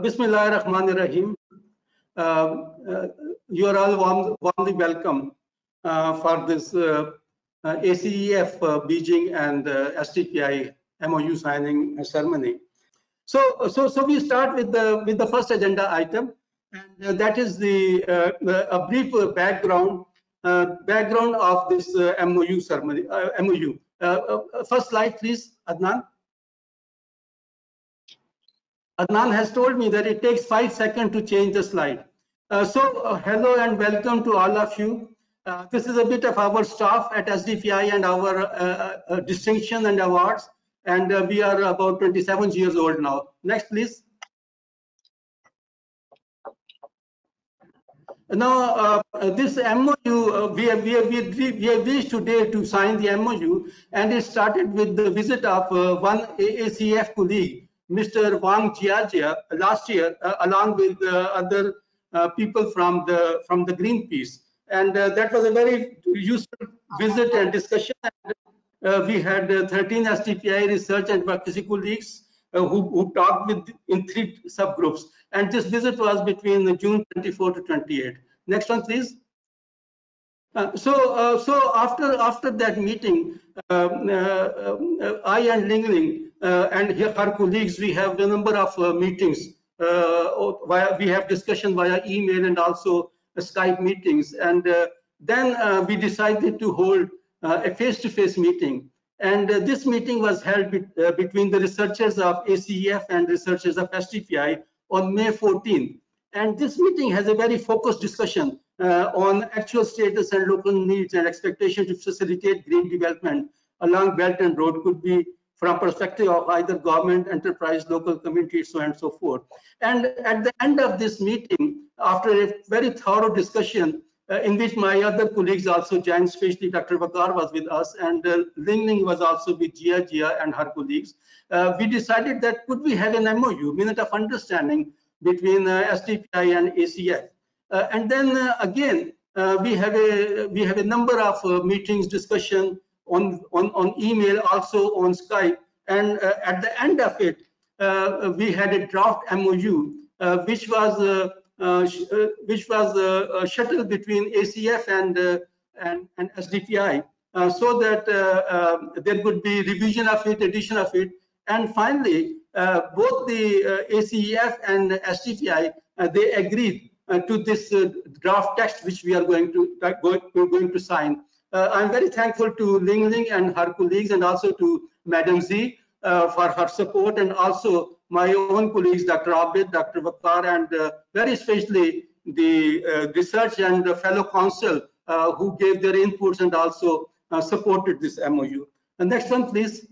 Bismillahirrahmanirrahim. You are all warmly welcome for this ACEF Beijing and SDPI MOU signing ceremony. So we start with the first agenda item, and that is a brief background of this MOU ceremony. MOU. First slide, please, Adnan. Adnan has told me that it takes 5 seconds to change the slide. Hello and welcome to all of you. This is a bit of our staff at SDPI and our distinction and awards, and we are about 27 years old now. Next, please. Now, this MOU, we have reached today to sign the MOU, and it started with the visit of one ACEF colleague, Mr. Wang Jiajia, last year, along with other people from the Greenpeace, and that was a very useful visit and discussion. And, we had 13 SDPI research and advocacy colleagues who talked in 3 subgroups, and this visit was between June 24 to 28. Next one, please. So after that meeting, I and Lingling and her colleagues, we have a number of meetings. We have discussion via email and also Skype meetings, and then we decided to hold a face-to-face meeting. And this meeting was held between the researchers of ACEF and researchers of SDPI on May 14th. And this meeting has a very focused discussion on actual status and local needs and expectations to facilitate green development along Belt and Road, could be from perspective of either government, enterprise, local communities, so on and so forth. And at the end of this meeting, after a very thorough discussion, in which my other colleagues also joined, especially Dr. Vakar was with us, and Lingling was also with Jia and her colleagues. We decided that could we have an MOU, Minute of Understanding, between SDPI and ACEF. And then again, we have a number of meetings, discussion on email, also on Skype, and at the end of it, we had a draft MOU, which was shuttled between ACEF and SDPI, so that there could be revision of it, addition of it, and finally, both the ACEF and SDPI they agreed to this draft text, which we are going to sign. I'm very thankful to Lingling and her colleagues, and also to Madam Z for her support, and also my own colleagues, Dr. Abid, Dr. Vakar, and very especially the research and the fellow council who gave their inputs and also supported this MOU. The next one, please.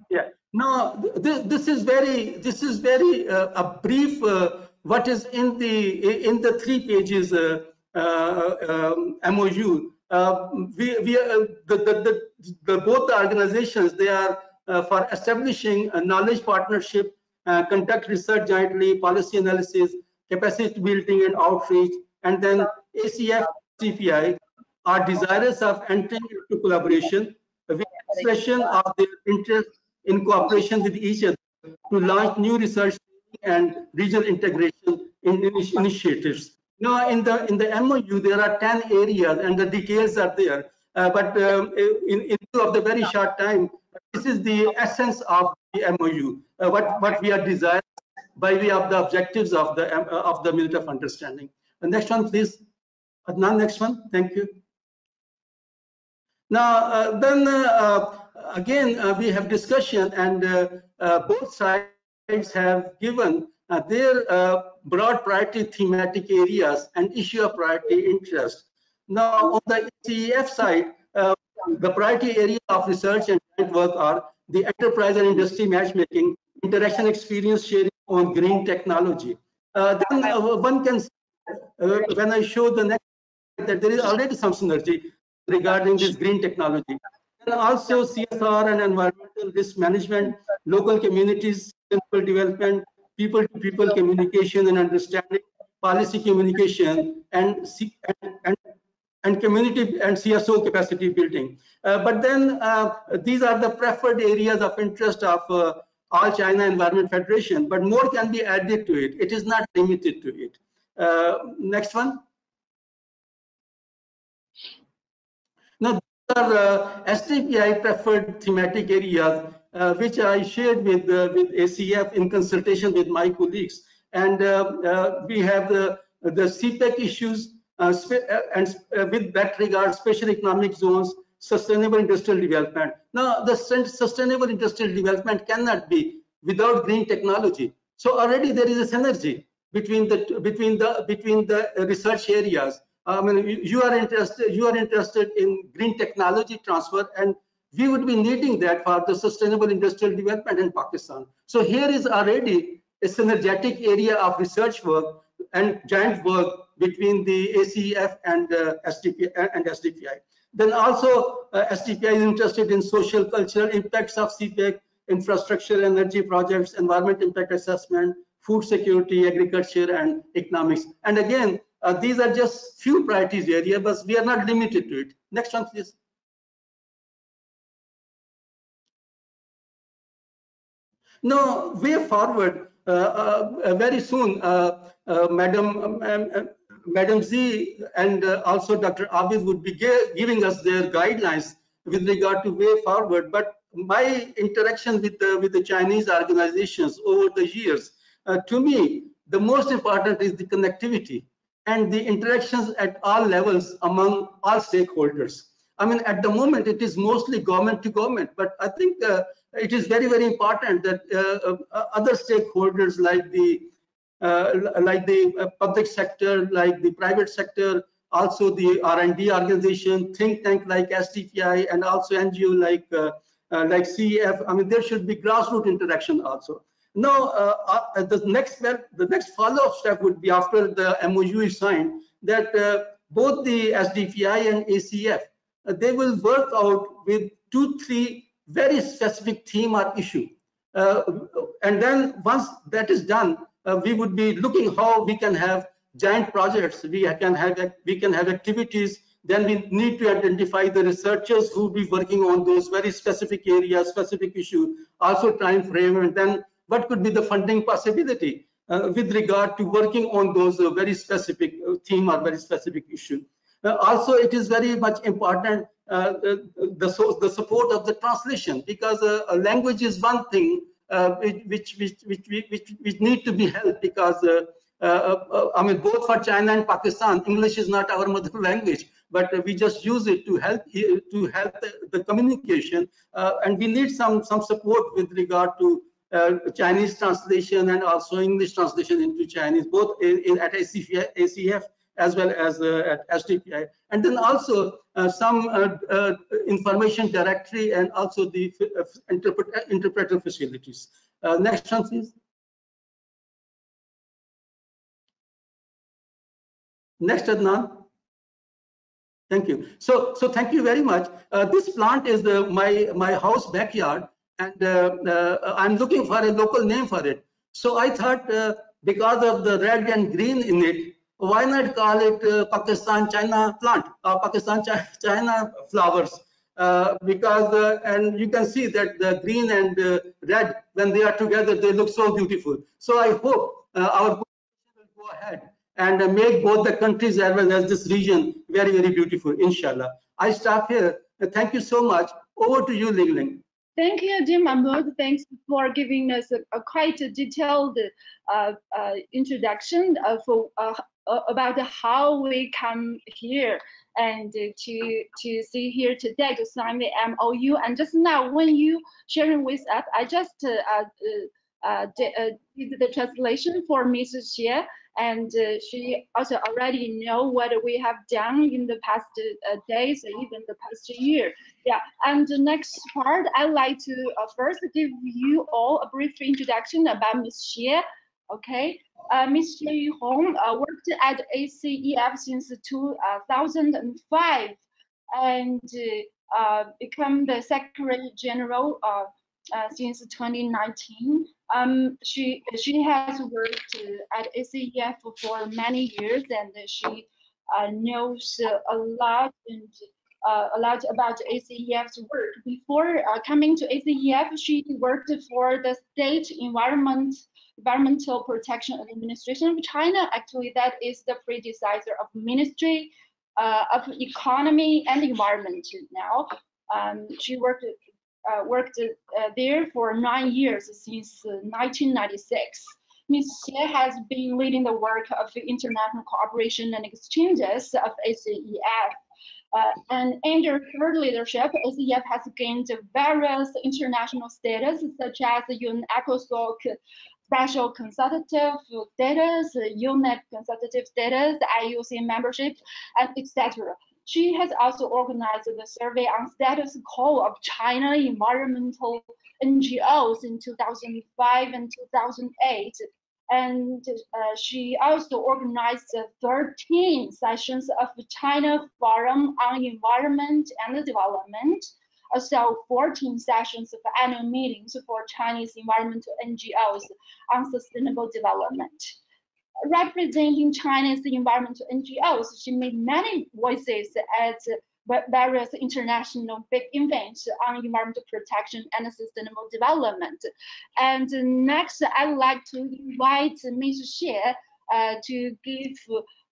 Yeah. Now, this is very a brief what is in the 3 pages MOU. Both the organizations, they are for establishing a knowledge partnership, conduct research jointly, policy analysis, capacity building and outreach, and then ACEF CPI are desirous of entering into collaboration with expression of their interest in cooperation with each other to launch new research and regional integration initiatives. Now, in the MOU, there are 10 areas, and the details are there. But in view of the very short time, this is the essence of the MOU. What we are desiring by way of the objectives of the Minute of Understanding. The next one, please. Adnan, next one. Thank you. Now, then again, we have discussion, and both sides have given their broad priority thematic areas and issue of priority interest. Now, on the ACEF side, the priority area of research and work are the enterprise and industry matchmaking, interaction experience sharing on green technology. Then one can, when I show the next, that there is already some synergy regarding this green technology. And also CSR and environmental risk management, local communities, sustainable development, people-to-people communication and understanding, policy communication, and and community and CSO capacity building. But then these are the preferred areas of interest of All China Environment Federation, but more can be added to it. It is not limited to it. Next one. Now, these are SDPI preferred thematic areas, which I shared with ACEF in consultation with my colleagues. And we have the CPEC issues, and with that regard, special economic zones, sustainable industrial development. Now, the sustainable industrial development cannot be without green technology. So already there is a synergy between the research areas. I mean, you are interested in green technology transfer, and we would be needing that for the sustainable industrial development in Pakistan. So here is already a synergetic area of research work and joint work between the ACEF and SDPI. Then also SDPI is interested in social cultural impacts of CPEC, infrastructure, energy projects, environment impact assessment, food security, agriculture, and economics. And again, these are just few priorities area, but we are not limited to it. Next one, please. No, way forward. Very soon, Madam Z and also Dr. Abid would be giving us their guidelines with regard to way forward. But my interaction with the Chinese organizations over the years, to me, the most important is the connectivity and the interactions at all levels among all stakeholders. I mean, at the moment, it is mostly government to government, but I think it is very, very important that other stakeholders like the public sector, like the private sector, also the R&D organization, think tank like SDPI, and also NGO like CEF. I mean, there should be grassroots interaction also. Now, the next follow-up step would be after the MOU is signed, that both the SDPI and ACEF, they will work out with 2-3 very specific theme or issue. And then once that is done, we would be looking how we can have giant projects, we can have activities. Then we need to identify the researchers who will be working on those very specific areas, specific issue, also time frame, and then what could be the funding possibility with regard to working on those very specific theme or very specific issue. Also, it is very much important the support of the translation, because a language is one thing which need to be helped, because I mean, both for China and Pakistan, English is not our mother language, but we just use it to help the communication, and we need some support with regard to Chinese translation and also English translation into Chinese, both at ACEF as well as at SDPI. And then also some information directory and also the interpreter facilities. Next one, please. Next, Adnan. Thank you. So thank you very much. This plant is my house backyard, and I'm looking for a local name for it. So I thought, because of the red and green in it, why not call it Pakistan-China plant, Pakistan-China flowers? Because and you can see that the green and red, when they are together, they look so beautiful. So I hope our will go ahead and make both the countries as well as this region very, very beautiful, inshallah. I stop here. Thank you so much. Over to you, Lingling. Thank you, Jim Mahmood. Thanks for giving us a quite detailed introduction about how we come here and to see here today to sign the MOU. And just now, when you sharing with us, I just did the translation for Mrs. Xie, and she also already know what we have done in the past days, even the past year. Yeah, and the next part, I'd like to first give you all a brief introduction about Ms. Xie. Okay, Ms. XIE Yuhong worked at ACEF since 2005 and become the Secretary General since 2019. She has worked at ACEF for many years, and she knows a lot about ACEF's work. Before coming to ACEF, she worked for the State Environmental Protection Administration of China. Actually, that is the predecessor of Ministry of Economy and Environment now. She worked there for 9 years since 1996. Ms. Xie has been leading the work of international cooperation and exchanges of ACEF. And under her leadership, ACEF has gained various international status, such as the UNECOSOC Special Consultative Status, UNEP Consultative Status, IUC membership, and etc. She has also organized the survey on status quo of China environmental NGOs in 2005 and 2008. And she also organized 13 sessions of China Forum on Environment and Development, also 14 sessions of annual meetings for Chinese environmental NGOs on sustainable development. Representing China's environmental NGOs, she made many voices at various international big events on environmental protection and sustainable development. And next, I would like to invite Ms. Xie to give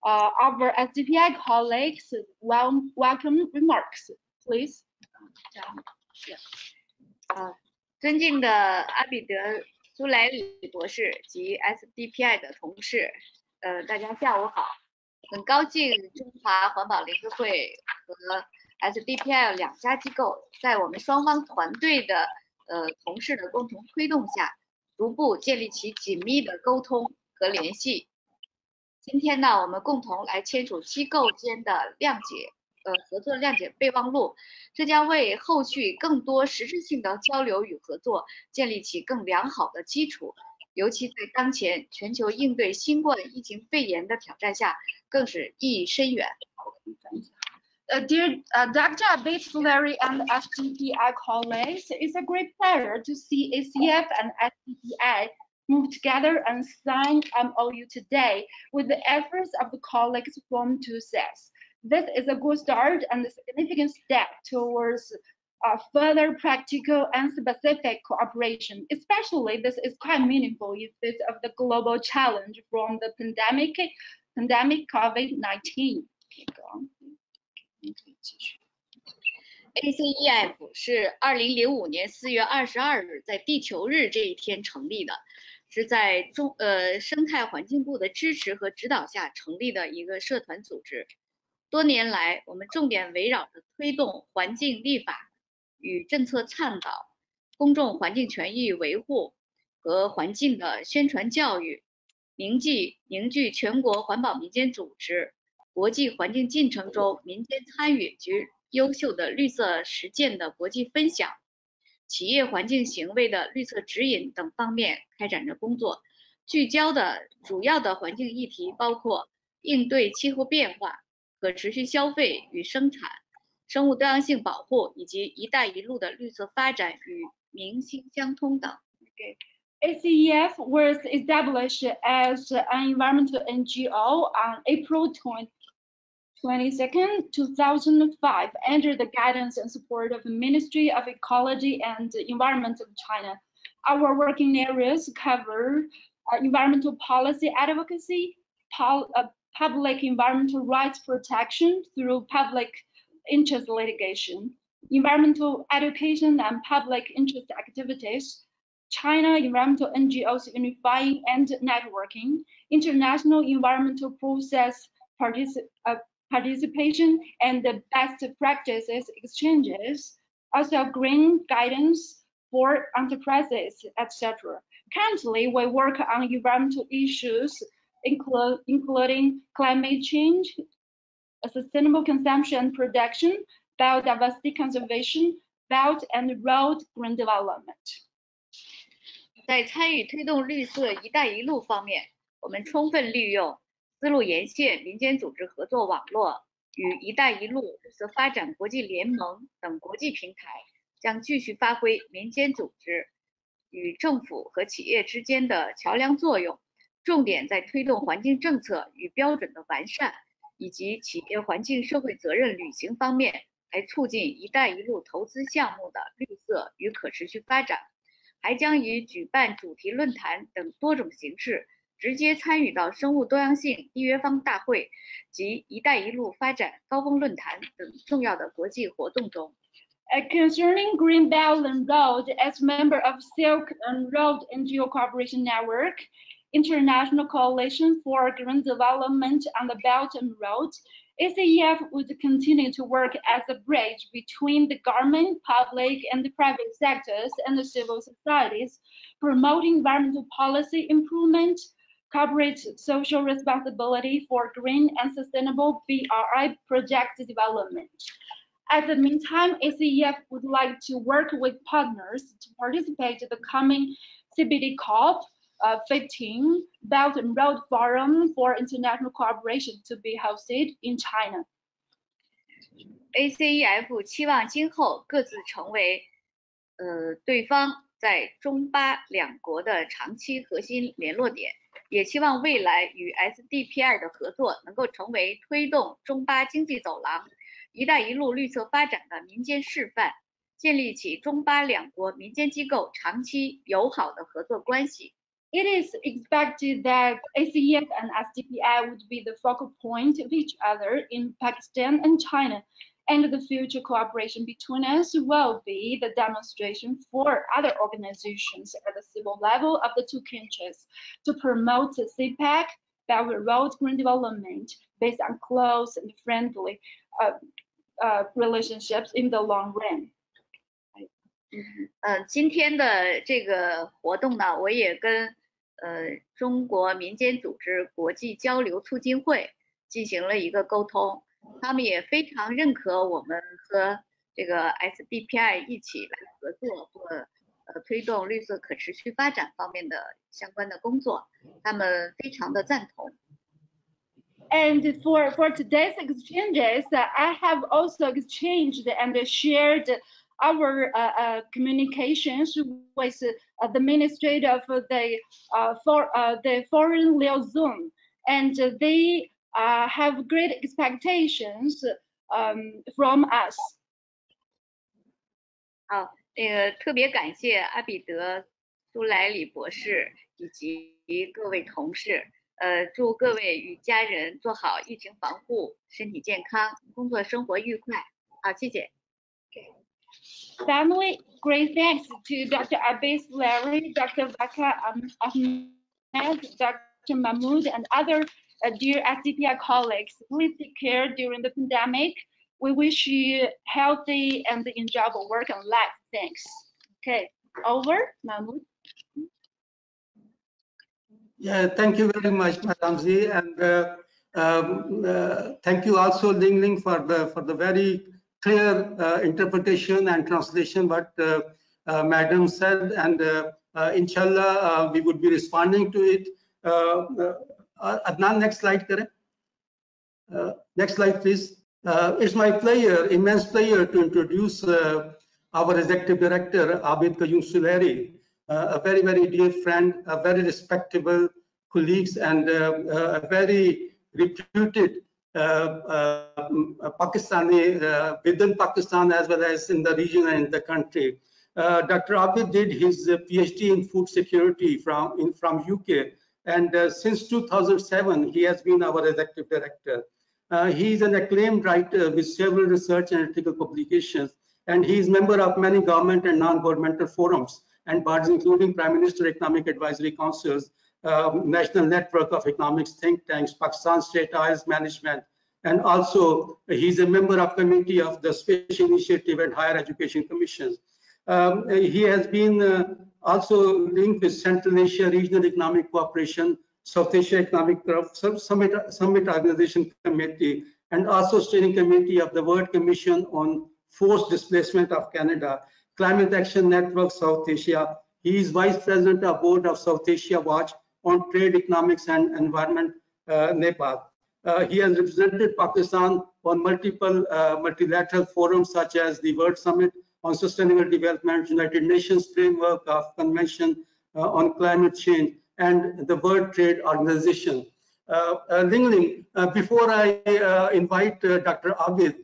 our SDPI colleagues welcome remarks, please. 尊敬的阿比德·苏莱里博士及 SDPI 的同事，大家下午好。很高兴中华环保联合会和 SDPI 两家机构在我们双方团队的同事的共同推动下，逐步建立起紧密的沟通和联系。今天呢，我们共同来签署机构间的合作谅解备忘录，这将为后续更多实质性的交流与合作建立起更良好的基础。尤其在当前全球应对新冠疫情肺炎的挑战下，更是意义深远。Dear Dr. Abid, Suleri, and SDPI colleagues, it's a great pleasure to see ACEF and SDPI move together and sign MOU today with the efforts of the colleagues from two sets. This is a good start and a significant step towards further practical and specific cooperation. Especially, this is quite meaningful in face of the global challenge from the pandemic COVID-19. ACEF 是2005年4月22日在地球日这一天成立的，是在生态环境部的支持和指导下成立的一个社团组织。多年来，我们重点围绕着推动环境立法与政策倡导、公众环境权益维护和环境的宣传教育，凝聚全国环保民间组织、国际环境进程中民间参与及优秀的绿色实践的国际分享、企业环境行为的绿色指引等方面开展着工作。聚焦的主要的环境议题包括应对气候变化、可持续消费与生产、生物多样性保护以及“一带一路”的绿色发展与民心相通等。ACEF was established as an environmental NGO on April 22nd, 2005, under the guidance and support of the Ministry of Ecology and Environment of China. Our working areas cover environmental policy advocacy, public environmental rights protection through public interest litigation, environmental education and public interest activities, China environmental NGOs unifying and networking, international environmental process participation, and the best practices exchanges, also green guidance for enterprises, etc. Currently, we work on environmental issues including climate change, sustainable consumption and production, biodiversity conservation, belt and road green development. 在参与推动绿色“一带一路”方面，我们充分利用丝路沿线民间组织合作网络与“一带一路”绿色发展国际联盟等国际平台，将继续发挥民间组织与政府和企业之间的桥梁作用，重点在推动环境政策与标准的完善，以及企业环境社会责任履行方面，来促进“一带一路”投资项目的绿色与可持续发展，还将以举办主题论坛等多种形式，直接参与到生物多样性缔约方大会及“一带一路”发展高峰论坛等重要的国际活动中。Concerning Green Belt and Road, as member of Silk and Road NGO Cooperation Network, International Coalition for Green Development on the Belt and Road, ACEF would continue to work as a bridge between the government, public, and the private sectors and the civil societies, promoting environmental policy improvement, corporate social responsibility for green and sustainable BRI project development. At the meantime, ACEF would like to work with partners to participate in the coming CBD COP 15 Belt and Road Forum for International Cooperation to be hosted in China. ACEF 期望今后各自成为对方在中巴两国的长期核心联络点，也期望未来与 SDPI 的合作能够成为推动中巴经济走廊、一带一路绿色发展的民间示范，建立起中巴两国民间机构长期友好的合作关系。It is expected that ACEF and SDPI would be the focal point of each other in Pakistan and China, and the future cooperation between us will be the demonstration for other organizations at the civil level of the two countries to promote the CPEC, Belt and Road green development based on close and friendly relationships in the long run. 今天的这个活动呢，我也跟中国民间组织国际交流促进会进行了一个沟通，他们也非常认可我们和这个 SDPI 一起来合作做推动绿色可持续发展方面的相关的工作，他们非常的赞同。And for today's exchanges, I have also exchanged and shared our communications with the Ministry of the Foreign Liaison, and they have great expectations from us. 好，特别感谢阿比德·苏莱里博士以及各位同事。祝各位与家人做好疫情防护，身体健康，工作生活愉快。好，谢谢。Family, great thanks to Dr. Abid, Suleri, Dr. Baka Ahmed, Dr. Mahmood, and other dear SDPI colleagues. Please take care during the pandemic. We wish you healthy and enjoyable work and life. Thanks. Okay, over, Mahmood. Yeah, thank you very much, Madam Z, and thank you also, Lingling, for the very clear interpretation and translation what Madam said, and inshallah we would be responding to it. Adnan, next slide, Karen. Next slide, please. It's my immense pleasure to introduce our Executive Director, Abid Suleri, a very, very dear friend, a very respectable colleagues, and a very reputed Pakistani within Pakistan as well as in the region and in the country. Dr. Abid did his PhD in food security from UK, and since 2007 he has been our Executive Director. He is an acclaimed writer with several research and article publications, and he is member of many government and non-governmental forums and bodies including Prime Minister Economic Advisory Councils, National Network of Economics think tanks, Pakistan State Oils Management, and also he's a member of committee of the Special Initiative and Higher Education Commissions. He has been also linked with Central Asia Regional Economic Cooperation, South Asia Economic Summit Organization Committee, and also Steering Committee of the World Commission on Forced Displacement of Canada, Climate Action Network South Asia. He is Vice President of Board of South Asia Watch on Trade, Economics and Environment, Nepal. He has represented Pakistan on multiple multilateral forums such as the World Summit on Sustainable Development, United Nations Framework of Convention on Climate Change, and the World Trade Organization. Lingling, before I invite Dr. Abid,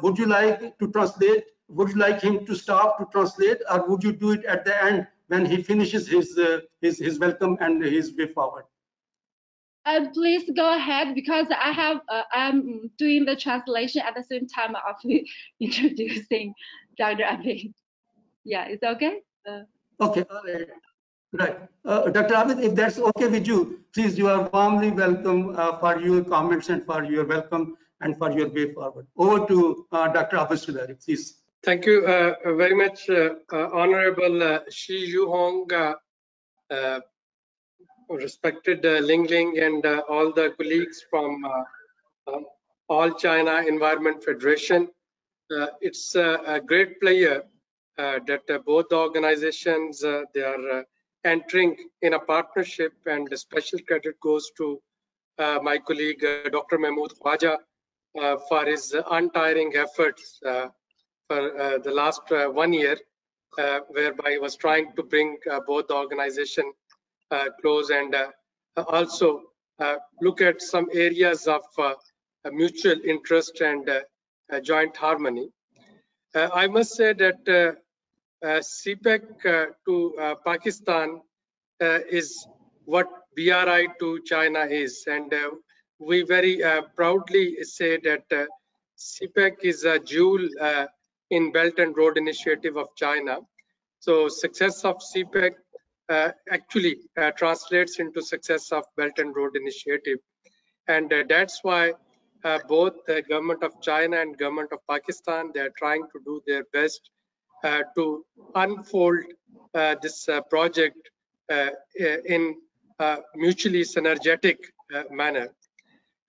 would you like to translate? Would you like him to stop to translate, or would you do it at the end when he finishes his welcome and his way forward? Please go ahead, because I'm doing the translation at the same time of introducing Dr. Abid. Yeah, it's okay? Okay, all right. Right. Dr. Abid, if that's okay with you, please, you are warmly welcome for your comments and for your welcome and for your way forward. Over to Dr. Abid Suleri, please. Thank you very much, Honorable XIE Yuhong, respected Lingling, and all the colleagues from All China Environment Federation. It's a great pleasure that both the organizations, they are entering in a partnership, and a special credit goes to my colleague Dr. Mahmood Khwaja for his untiring efforts for the last 1 year, whereby he was trying to bring both the organization close, and also look at some areas of mutual interest and joint harmony. I must say that CPEC to Pakistan is what BRI to China is, and we very proudly say that CPEC is a jewel in Belt and Road Initiative of China. So success of CPEC actually translates into success of Belt and Road Initiative, and that's why both the government of China and government of Pakistan, they are trying to do their best to unfold this project in a mutually synergetic manner.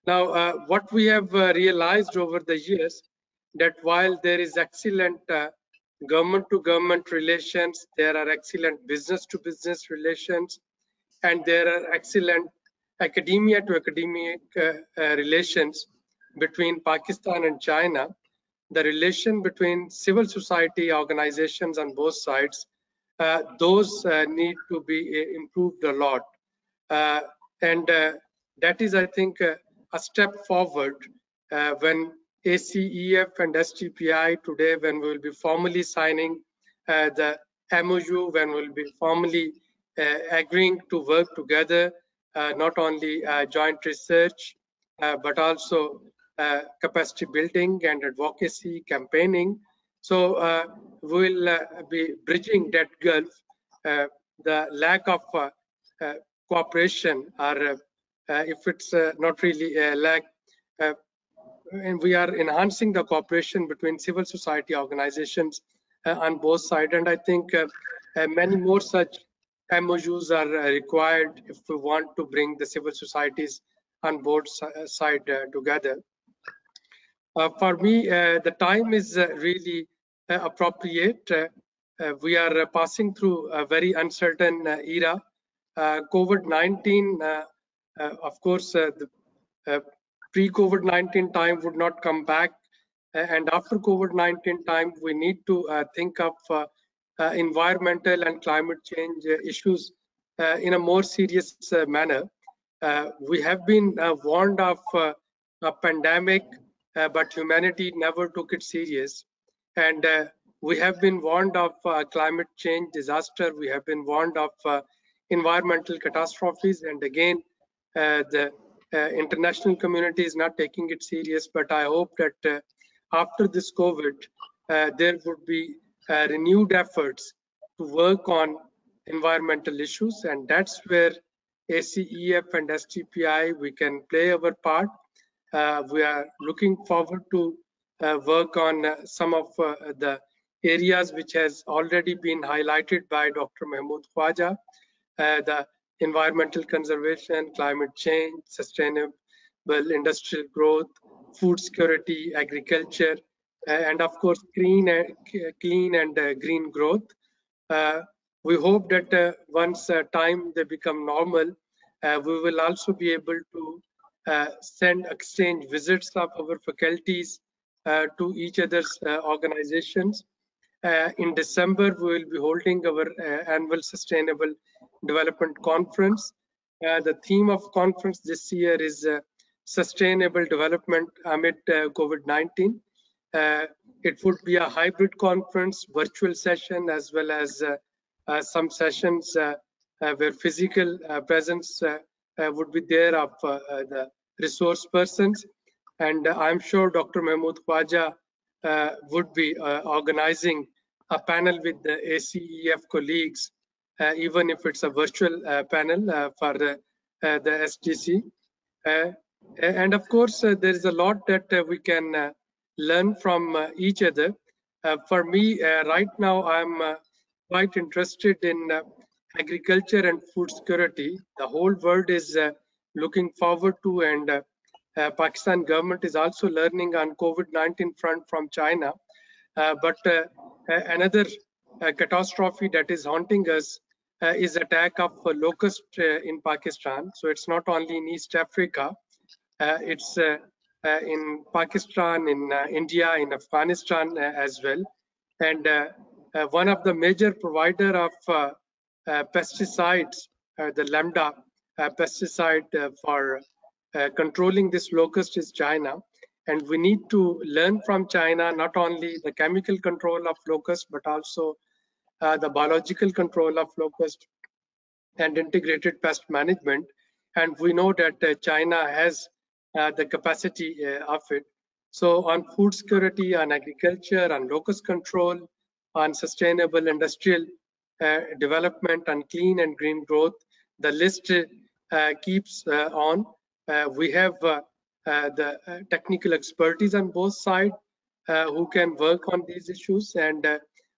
Now, what we have realized over the years, that while there is excellent government-to-government relations, there are excellent business-to-business relations, and there are excellent academia-to-academic relations between Pakistan and China. The relation between civil society organizations on both sides, those need to be improved a lot. And that is, I think, a step forward when ACEF and SDPI today, when we will be formally signing the MOU, when we will be formally agreeing to work together, not only joint research, but also capacity building and advocacy campaigning. So we'll be bridging that gulf. The lack of cooperation, or if it's not really a lack, and we are enhancing the cooperation between civil society organizations on both sides. And I think many more such MOUs are required if we want to bring the civil societies on both sides together. For me, the time is really appropriate. We are passing through a very uncertain era. COVID-19, of course, the pre-COVID-19 time would not come back. And after COVID-19 time, we need to think of environmental and climate change issues in a more serious manner. We have been warned of a pandemic, but humanity never took it serious. And we have been warned of climate change disaster. We have been warned of environmental catastrophes. And again, the international community is not taking it serious. But I hope that after this COVID, there would be renewed efforts to work on environmental issues. And that's where ACEF and SDPI, we can play our part. We are looking forward to work on some of the areas which has already been highlighted by Dr. Mahmood Khwaja, the environmental conservation, climate change, sustainable industrial growth, food security, agriculture, and of course, clean and green growth. We hope that once time they become normal, we will also be able to exchange visits of our faculties to each other's organizations. In December, we will be holding our annual Sustainable Development Conference. The theme of conference this year is sustainable development amid COVID-19. It would be a hybrid conference, virtual session, as well as some sessions where physical presence would be there of the resource persons. And I'm sure Dr. Mahmood Khwaja would be organizing a panel with the ACEF colleagues, even if it's a virtual panel for the SDC. And of course, there is a lot that we can learn from each other. For me, right now, I'm quite interested in agriculture and food security. The whole world is looking forward to, and Pakistan government is also learning on COVID-19 front from China. But another catastrophe that is haunting us is attack of locust in Pakistan. So it's not only in East Africa, it's in Pakistan, in India, in Afghanistan as well. And one of the major provider of pesticides, the Lambda pesticide for controlling this locust is China. And we need to learn from China, not only the chemical control of locust, but also the biological control of locust and integrated pest management. And we know that China has the capacity of it. So on food security, on agriculture, on locust control, on sustainable industrial development, on clean and green growth, the list keeps on. We have the technical expertise on both sides who can work on these issues. And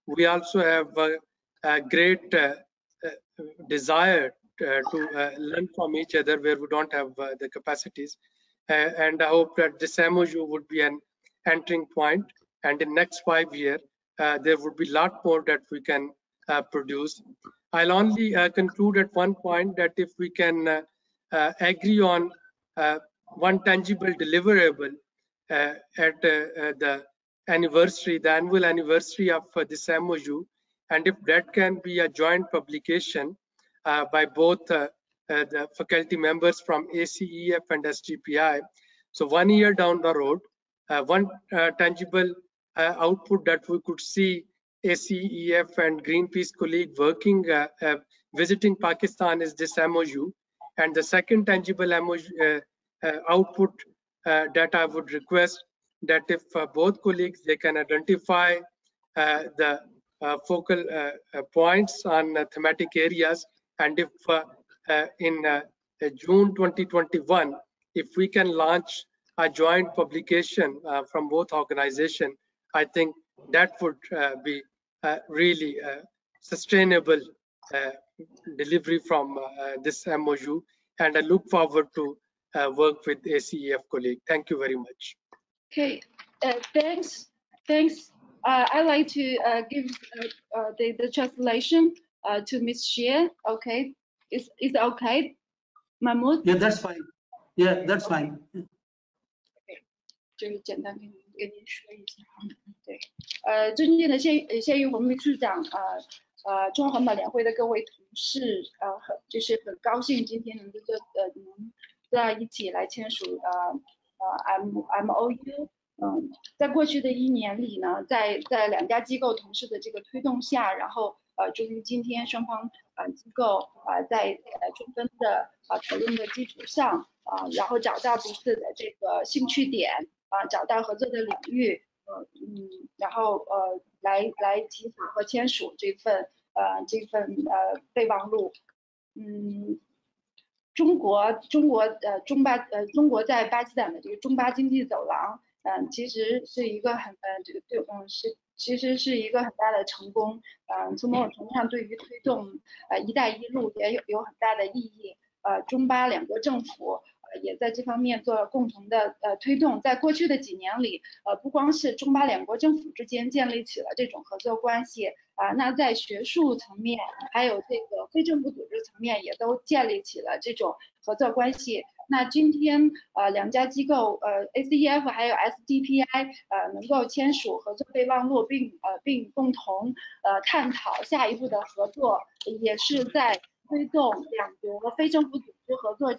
we also have a great desire to learn from each other where we don't have the capacities. And I hope that this MOU would be an entering point. And in next 5 years, there would be a lot more that we can produce. I'll only conclude at one point that if we can agree on one tangible deliverable at the anniversary, the annual anniversary of this MOU, and if that can be a joint publication by both the faculty members from ACEF and SDPI. So 1 year down the road, one tangible output that we could see ACEF and Greenpeace colleague working, visiting Pakistan is this MOU. And the second tangible MOU, output that I would request that if both colleagues, they can identify the focal points on thematic areas, and if in June 2021, if we can launch a joint publication from both organizations, I think that would be really sustainable delivery from this MOU, and I look forward to work with ACEF colleague. Thank you very much. Okay, thanks. I'd like to give the translation to Ms. Xie. Okay, is okay, Mahmood? Yeah, that's fine. Yeah, that's fine. 就是简单跟您说一下。对，尊敬的谢玉红秘书长，中华环保联会的各位同事，就是很高兴今天能在一起来签署MOU。在过去的1年里呢，在2家机构同事的这个推动下，然后终于今天双方机构在充分的讨论的基础上然后找到彼此的这个兴趣点找到合作的领域，然后来起草和签署这份备忘录。中国在巴基斯坦的这个中巴经济走廊，其实是一个其实是一个很大的成功，从某种程度上对于推动“一带一路”也有很大的意义。中巴2国政府也在这方面做了共同的推动。在过去的几年里，不光是中巴2国政府之间建立起了这种合作关系那在学术层面，还有这个非政府组织层面，也都建立起了这种合作关系。那今天2家机构ACEF 还有 SDPI 能够签署合作备忘录，并共同探讨下一步的合作，也是在推动2国非政府组织合作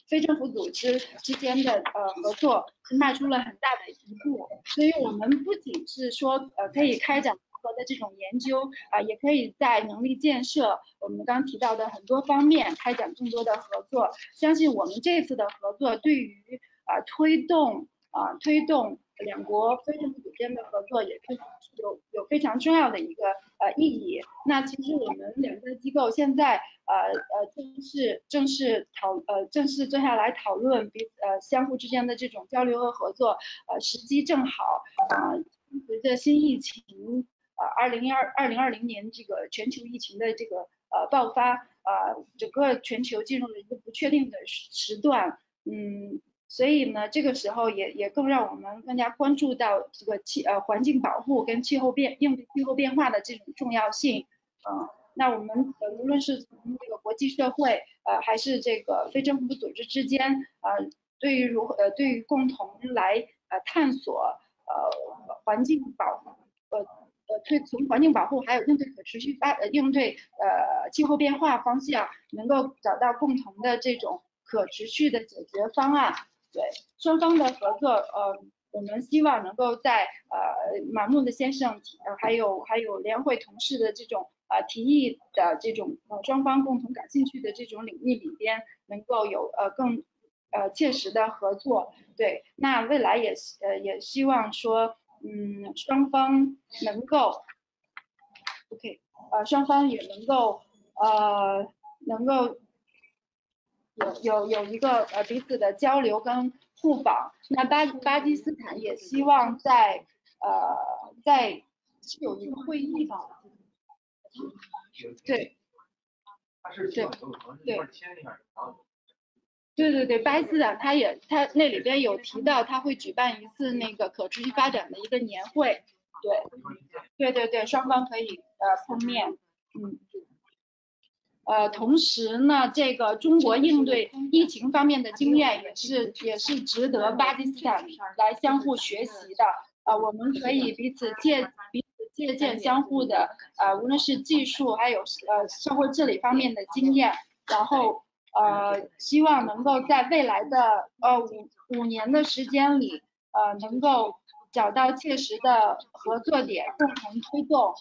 非政府组织之间的合作是迈出了很大的一步，所以我们不仅是说可以开展的这种研究也可以在能力建设我们刚提到的很多方面开展更多的合作。相信我们这次的合作对于推动两国非政府组织间的合作也是有非常重要的一个意义。那其实我们两个机构现在正式坐下来讨论相互之间的这种交流和合作，时机正好随着新疫情2020年这个全球疫情的这个爆发整个全球进入了一个不确定的时段，所以呢，这个时候也更让我们更加关注到这个环境保护跟应对气候变化的这种重要性。那我们无论是从这个国际社会还是这个非政府组织之间对于共同来探索环境保护从环境保护还有应对气候变化方向能够找到共同的这种可持续的解决方案。对双方的合作，我们希望能够在Mahmood先生还有联会同事的这种提议的这种双方共同感兴趣的这种领域里边，能够有更切实的合作。对，那未来也希望说，双方能够双方也能够有一个彼此的交流跟互访。那巴基斯坦也希望在是有一个会议的，对，巴基斯坦他那里边有提到他会举办一次那个可持续发展的一个年会，对，双方可以碰面，同时呢，这个中国应对疫情方面的经验也是值得巴基斯坦来相互学习的。我们可以彼此借鉴相互的无论是技术还有社会治理方面的经验，然后希望能够在未来的5年的时间里能够找到切实的合作点，共同推动。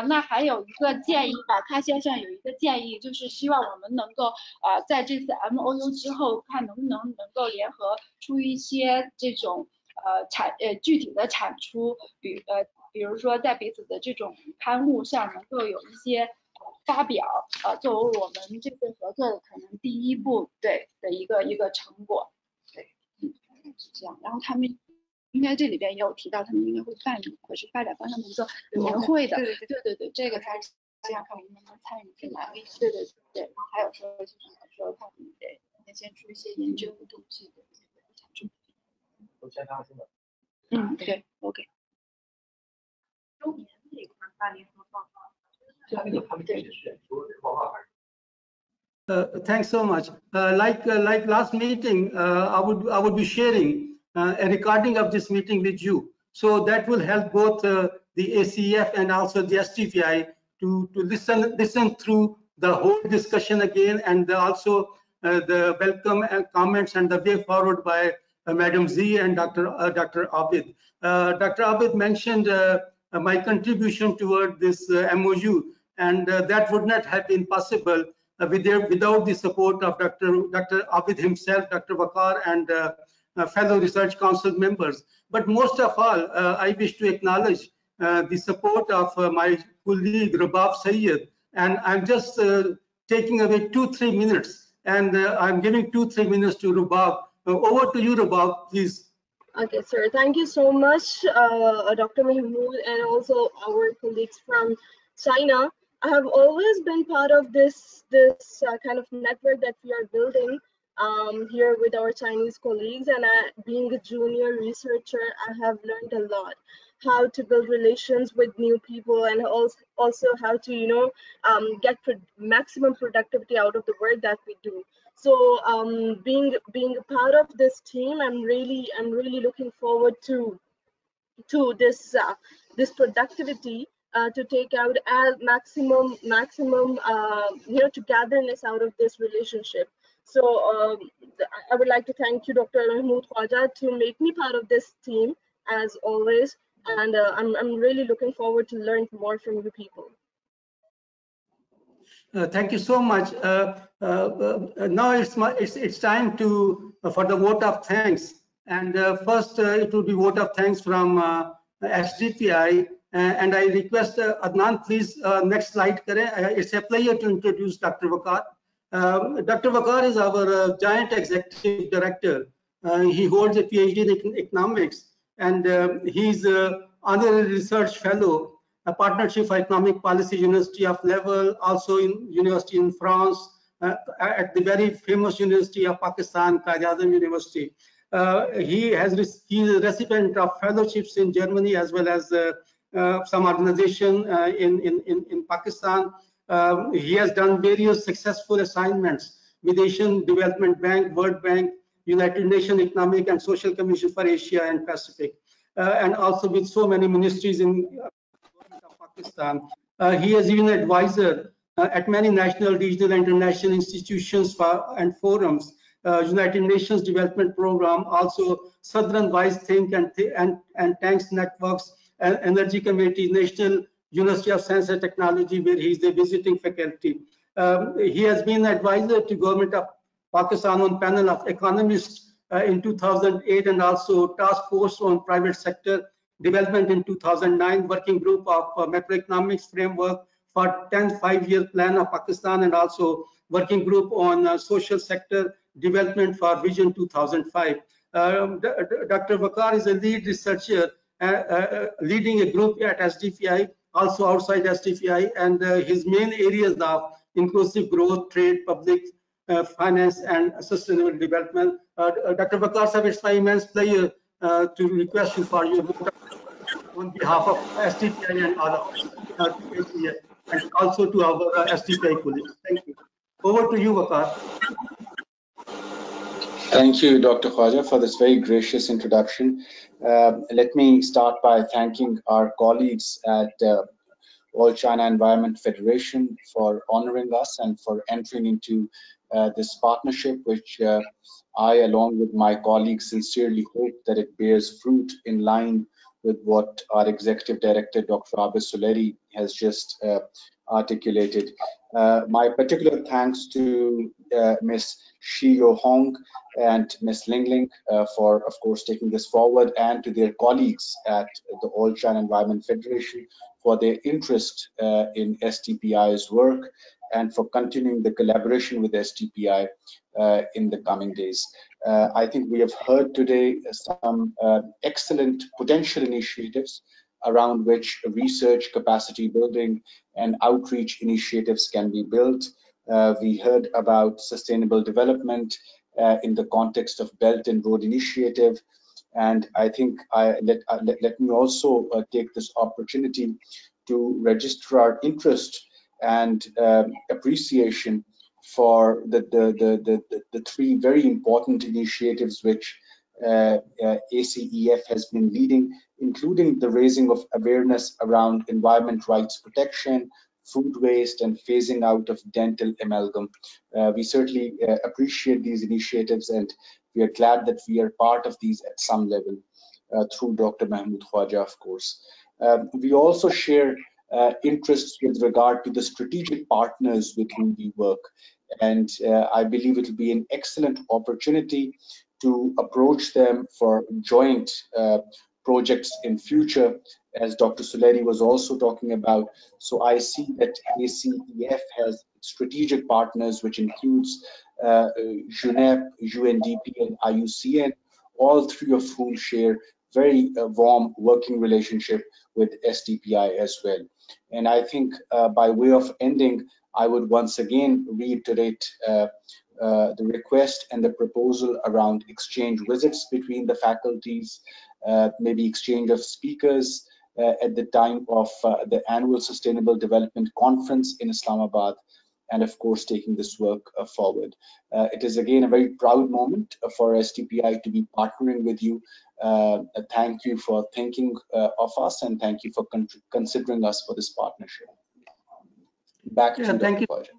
那还有一个建议吧，他先生有一个建议，就是希望我们能够在这次 MOU 之后，看能不能够联合出一些这种具体的产出，比如说在彼此的这种刊物上能够有一些发表，作为我们这次合作的可能第一步的一个成果。对，是这样。然后他们应该这里边也有提到，他们应该会办可持续发展方向的一个年会的。对，这个他这样看我们能不能参与进来。对，还有说他们得先出一些研究的东西的产出。对 ，OK。周年这一块办联合报告。Thanks so much. Like last meeting, I would be sharing a recording of this meeting with you, so that will help both the ACEF and also the SDPI to listen through the whole discussion again, and also the welcome and comments and the way forward by Madam Z and Dr. Abid. Dr. Abid mentioned my contribution toward this MOU, and that would not have been possible without the support of Dr. Abid himself, Dr. Waqar, and fellow Research Council members. But most of all, I wish to acknowledge the support of my colleague Rabab Sayed, and I'm just taking away 2-3 minutes, and I'm giving 2-3 minutes to Rabab. Over to you, Rabab, please. Okay, sir. Thank you so much, Dr. Mahmood, and also our colleagues from China. I have always been part of this kind of network that we are building here with our Chinese colleagues, and being a junior researcher, I have learned a lot how to build relations with new people, and also how to get maximum productivity out of the work that we do. So being a part of this team, I'm really looking forward to this productivity to take out as maximum togetherness out of this relationship. So I would like to thank you, Dr. Mahmood Khwaja, to make me part of this team as always, and I'm really looking forward to learn more from you people. Thank you so much. Now it's time to for the vote of thanks. And first, it will be vote of thanks from SDPI. And I request Adnan, please next slide. It's a pleasure to introduce Dr. Waqar. Dr. Waqar is our Joint Executive Director. He holds a PhD in economics, and he's honorary research fellow, a partnership for economic policy, University of Level, also in university in France, at the very famous University of Pakistan, Quaid-e-Azam University. He is a recipient of fellowships in Germany as well as some organization in Pakistan. He has done various successful assignments with Asian Development Bank, World Bank, United Nations Economic and Social Commission for Asia and Pacific, and also with so many ministries in Pakistan. He has been an advisor at many national, regional, and international institutions and forums, United Nations Development Program, also Southern Wise Think and Tanks Networks, Energy Committee, National University of Science and Technology, where he is the visiting faculty. He has been an advisor to government of Pakistan on panel of economists in 2008, and also task force on private sector development in 2009, working group of macroeconomics framework for 10th five-year plan of Pakistan, and also working group on social sector development for Vision 2005. Dr. Waqar is a lead researcher leading a group at SDPI, also outside SDPI, and his main areas of inclusive growth, trade, public finance, and sustainable development. Dr. Waqar sir, it's my immense pleasure to request you for your vote on behalf of SDPI and all of us here, and also to our SDPI colleagues. Thank you. Over to you, Waqar. Thank you, Dr. Khwaja, for this very gracious introduction. Let me start by thanking our colleagues at All China Environment Federation for honoring us and for entering into this partnership, which I, along with my colleagues, sincerely hope that it bears fruit in line with what our Executive Director, Dr. Abid Suleri, has just articulated. My particular thanks to Ms. XIE Yuhong and Ms. Lingling for, of course, taking this forward, and to their colleagues at the All China Environment Federation for their interest in SDPI's work and for continuing the collaboration with SDPI in the coming days. I think we have heard today some excellent potential initiatives around which research, capacity building, and outreach initiatives can be built. We heard about sustainable development in the context of Belt and Road Initiative. And I think let me also take this opportunity to register our interest and appreciation for the three very important initiatives which ACEF has been leading, including the raising of awareness around environment rights protection, food waste, and phasing out of dental amalgam. We certainly appreciate these initiatives, and we are glad that we are part of these at some level through Dr. Mahmood Khwaja, of course. We also share interests with regard to the strategic partners with whom we work. And I believe it will be an excellent opportunity to approach them for joint projects in future, as Dr. Suleri was also talking about. So I see that ACEF has strategic partners, which includes UNEP, UNDP, and IUCN, all three of whom share very warm working relationship with SDPI as well. And I think by way of ending, I would once again reiterate the request and the proposal around exchange visits between the faculties, maybe exchange of speakers at the time of the annual Sustainable Development Conference in Islamabad, and of course taking this work forward. It is again a very proud moment for SDPI to be partnering with you. Thank you for thinking of us, and thank you for considering us for this partnership. Back to you, Dr. Khwaja.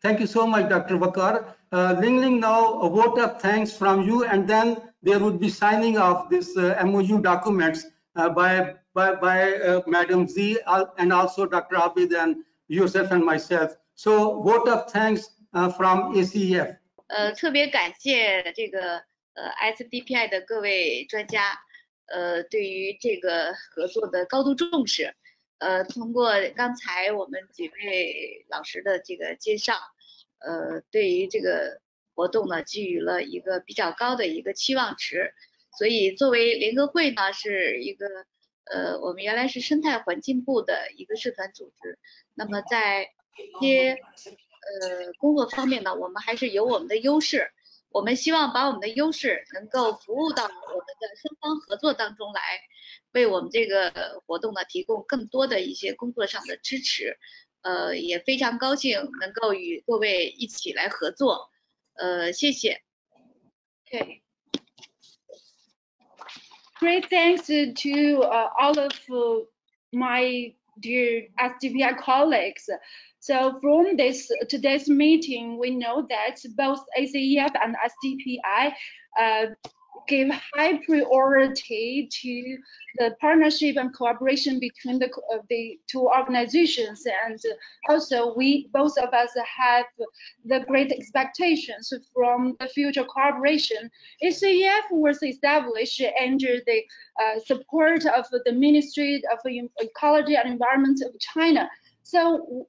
Thank you so much, Dr. Wakar. Lingling, now a vote of thanks from you, and then there would be signing of this MOU documents by Madam Z and also Dr. Abid and yourself and myself. So vote of thanks from ACEF. 特别感谢这个SDPI 的各位专家，对于这个合作的高度重视。通过刚才我们几位老师的这个介绍，对于这个活动呢，给予了一个比较高的一个期望值。所以作为联合会呢，是一个我们原来是生态环境部的一个社团组织。那么在一些工作方面呢，我们还是有我们的优势。我们希望把我们的优势能够服务到我们的双方合作当中来，为我们这个活动呢提供更多的一些工作上的支持。也非常高兴能够与各位一起来合作。谢谢。Okay. Great thanks to all of my dear SDPI colleagues. So from today's meeting, we know that both ACEF and SDPI give high priority to the partnership and cooperation between the two organizations, and also both of us have the great expectations from the future cooperation. ACEF was established under the support of the Ministry of Ecology and Environment of China. So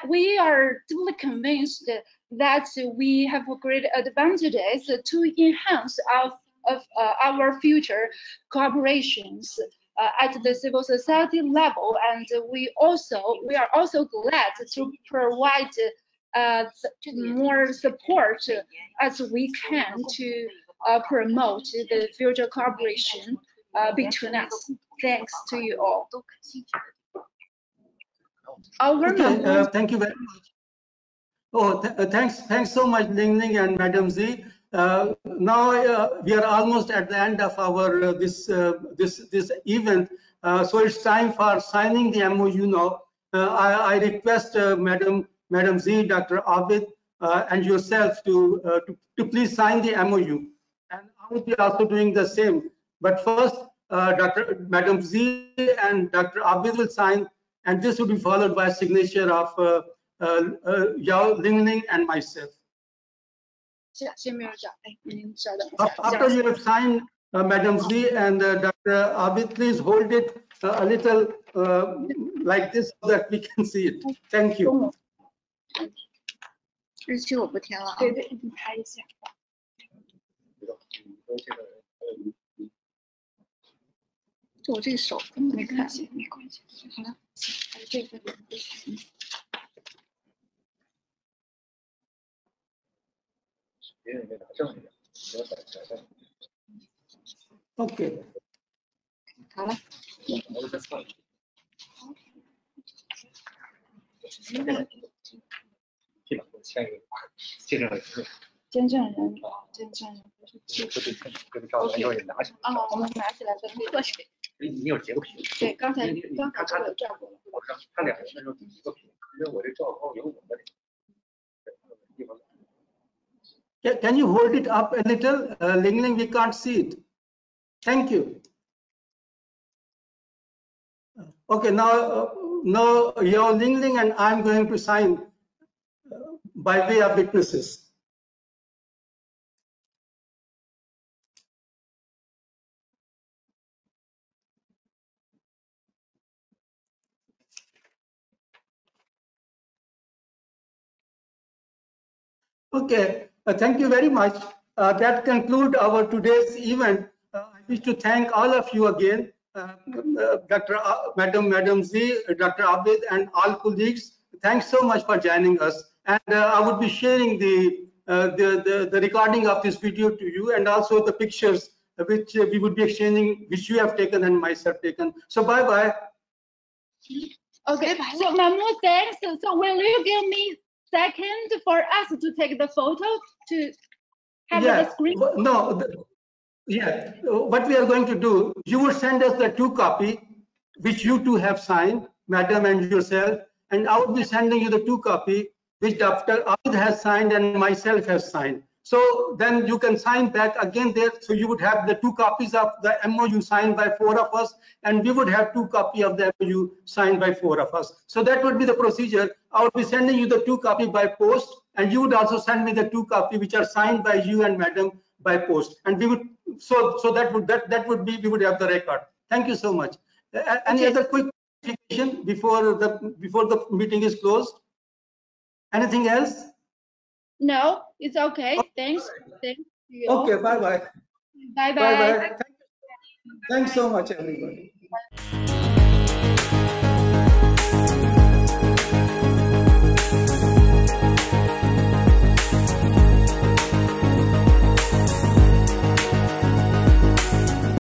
we are deeply convinced that we have great advantages to enhance our future cooperations at the civil society level, and we are also glad to provide more support as we can to promote the future cooperation between us. Thanks to you all. Thank you very much. Oh, thanks so much, Lingling and Madam Z. Now we are almost at the end of our this event, so it's time for signing the MOU now. I request Madam Z, Dr. Abid, and yourself to please sign the MOU, and I will be also doing the same. But first, Madam Z and Dr. Abid will sign, and this will be followed by a signature of Lingling and myself. After you have signed, Madam Z and Dr. Abid, please hold it a little like this so that we can see it. Thank you. 日期我不填了啊。对对，你拍一下。就我这个手根本没看。没关系。好了，还有这个。Okay. 好了。见证人不是啊，我们拿起来的过去。你有截个屏？对，刚才有照过了。他两个人那时候一个屏，因为我这照高有我的地方。Can you hold it up a little, Lingling? We can't see it. Thank you. Okay, now your Lingling and I'm going to sign by way of witnesses. Okay, thank you very much. That concludes our today's event. I wish to thank all of you again, Madam Z, Dr. Abid, and all colleagues. Thanks so much for joining us. And I would be sharing the recording of this video to you, and also the pictures which we would be exchanging, which you have taken and myself taken. So bye bye. Okay, so Mahmood, thanks. So will you give me second for us to take the photo to have the screen? No, yeah. What we are going to do, you will send us the 2 copies, which you two have signed, Madam and yourself, and I will be sending you the 2 copies, which Dr. Abid has signed and myself has signed. So then you can sign back again there. So you would have the 2 copies of the MOU signed by 4 of us, and we would have 2 copies of the MOU signed by 4 of us. So that would be the procedure. I would be sending you the 2 copies by post, and you would also send me the 2 copies which are signed by you and madam by post. And we would that would be, we would have the record. Thank you so much. Any other quick clarification before the meeting is closed? Anything else? No, it's okay. Thanks. Thank you. Okay, bye bye. Bye Bye bye. bye. Thanks so much, everybody.